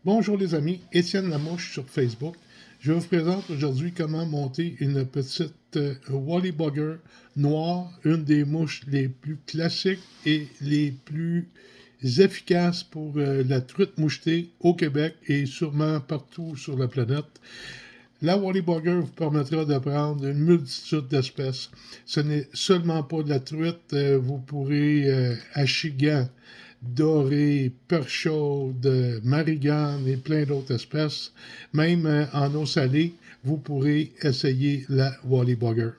Bonjour les amis, Étienne Lamouche sur Facebook. Je vous présente aujourd'hui comment monter une petite Wally Bugger noire, une des mouches les plus classiques et les plus efficaces pour la truite mouchetée au Québec et sûrement partout sur la planète. La Wally Bugger vous permettra de prendre une multitude d'espèces. Ce n'est seulement pas de la truite, vous pourrez achigan, doré, perche chaude, marigane et plein d'autres espèces. Même en eau salée, vous pourrez essayer la Wally Bugger.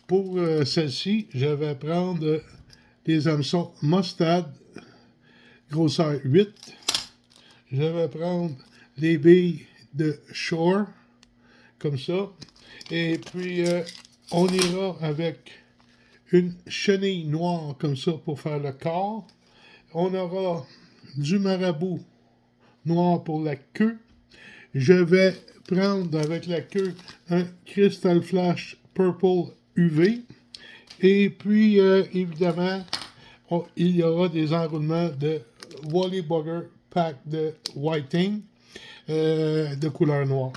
Pour celle-ci, je vais prendre les hameçons mustad, grosseur 8. Je vais prendre les billes de Shore, comme ça. Et puis, on ira avec une chenille noire, comme ça, pour faire le corps. On aura du marabout noir pour la queue. Je vais prendre avec la queue un Crystal Flash Purple UV. Et puis, évidemment, il y aura des enroulements de Wally Bugger Pack de Whiting de couleur noire.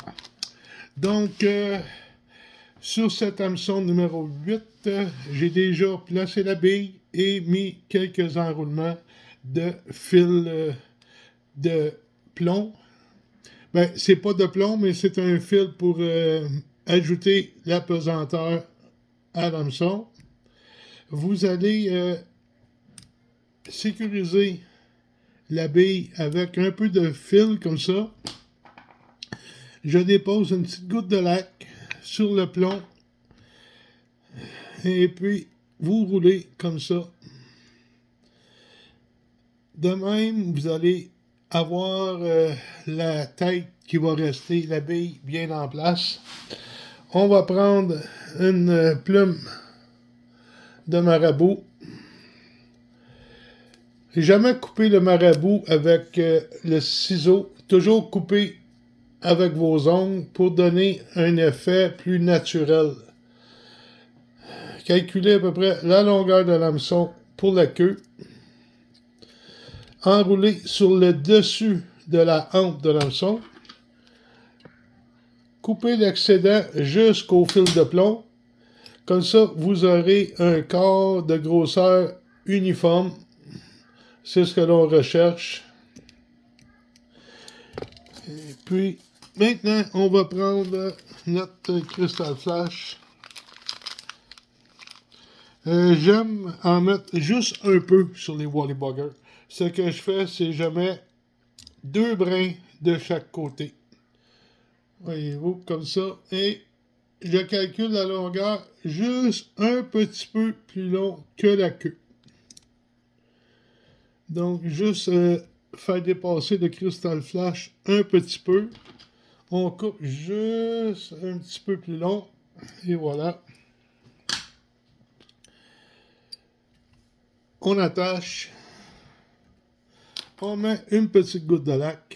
Donc, sur cet hameçon numéro 8, j'ai déjà placé la bille et mis quelques enroulements de fil de plomb. Ben, c'est pas de plomb, mais c'est un fil pour ajouter la pesanteur à l'hameçon. Vous allez sécuriser la bille avec un peu de fil comme ça. Je dépose une petite goutte de lac sur le plomb et puis vous roulez comme ça. De même, vous allez avoir la tête qui va rester, la bille bien en place. On va prendre une plume de marabout. Jamais couper le marabout avec le ciseau, toujours couper avec vos ongles pour donner un effet plus naturel. Calculez à peu près la longueur de l'hameçon pour la queue. Enroulez sur le dessus de la hampe de l'hameçon. Coupez l'excédent jusqu'au fil de plomb. Comme ça, vous aurez un corps de grosseur uniforme. C'est ce que l'on recherche. Et puis, maintenant, on va prendre notre Crystal Flash. J'aime en mettre juste un peu sur les Wally Bugger. Ce que je fais, c'est que je mets 2 brins de chaque côté. Voyez-vous, comme ça. Et je calcule la longueur juste un petit peu plus long que la queue. Donc, juste faire dépasser le Crystal Flash un petit peu. On coupe juste un petit peu plus long. Et voilà. On attache. On met une petite goutte de lac.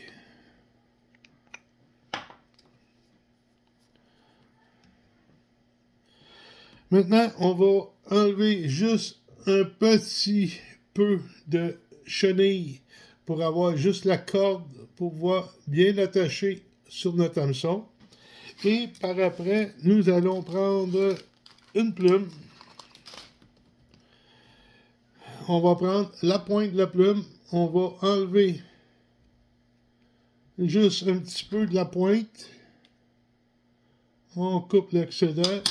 Maintenant, on va enlever juste un petit peu de chenille pour avoir juste la corde pour pouvoir bien l'attacher sur notre hameçon. Et par après, nous allons prendre une plume. On va prendre la pointe de la plume. On va enlever juste un petit peu de la pointe. On coupe l'excédent.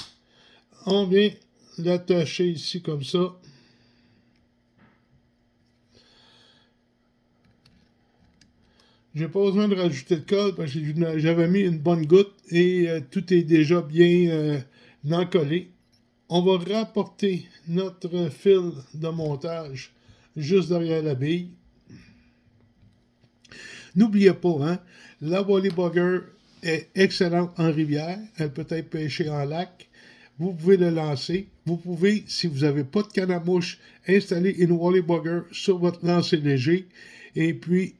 On vient l'attacher ici comme ça. J'ai pas besoin de rajouter de colle parce que j'avais mis une bonne goutte et tout est déjà bien encollé. On va rapporter notre fil de montage juste derrière la bille. N'oubliez pas, hein, la Wally Bugger est excellente en rivière. Elle peut être pêchée en lac. Vous pouvez le lancer. Vous pouvez, si vous n'avez pas de canne à mouche, installer une Wally Bugger sur votre lancer léger et puis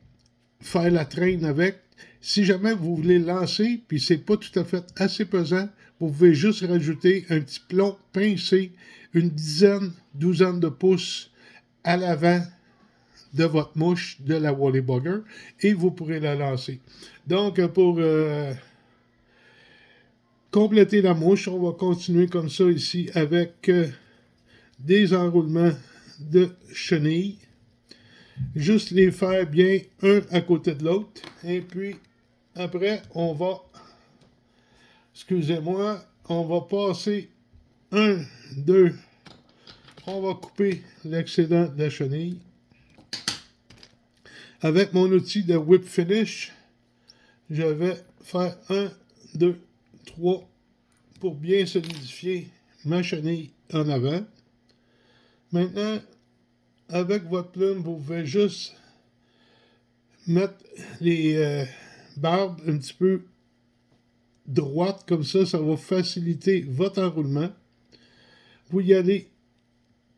faire la traîne avec. Si jamais vous voulez lancer, puis c'est pas tout à fait assez pesant, vous pouvez juste rajouter un petit plomb pincé, une douzaine de pouces à l'avant de votre mouche de la Wally Bugger et vous pourrez la lancer. Donc, pour compléter la mouche, on va continuer comme ça ici avec des enroulements de chenilles. Juste les faire bien un à côté de l'autre. Et puis, après, on va, excusez-moi, on va passer 1, 2, on va couper l'excédent de la chenille. Avec mon outil de Whip Finish, je vais faire 1, 2, 3 pour bien solidifier ma chenille en avant. Maintenant, avec votre plume, vous pouvez juste mettre les barbes un petit peu droites comme ça va faciliter votre enroulement. Vous y allez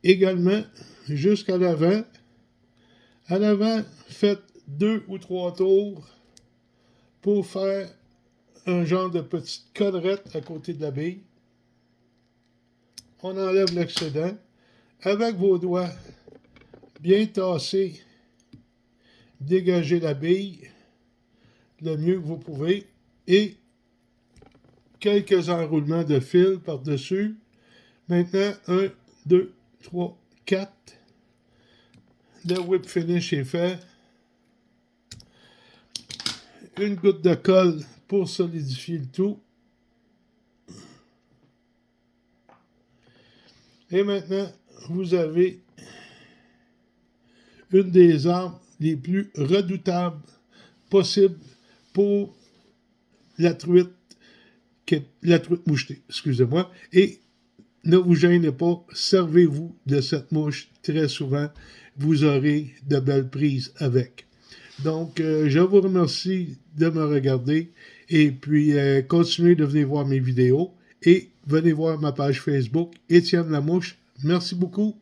également jusqu'à l'avant. À l'avant, faites 2 ou 3 tours pour faire un genre de petite collerette à côté de la bille. On enlève l'excédent. Avec vos doigts bien tassés, dégagez la bille le mieux que vous pouvez et quelques enroulements de fil par-dessus. Maintenant, 1, 2, 3, 4. Le whip finish est fait. Une goutte de colle pour solidifier le tout. Et maintenant, vous avez une des armes les plus redoutables possibles pour la truite mouchetée, excusez-moi. Et ne vous gênez pas, servez-vous de cette mouche très souvent. Vous aurez de belles prises avec. Donc, je vous remercie de me regarder et puis continuez de venir voir mes vidéos et venez voir ma page Facebook, Étienne Lamouche. Merci beaucoup.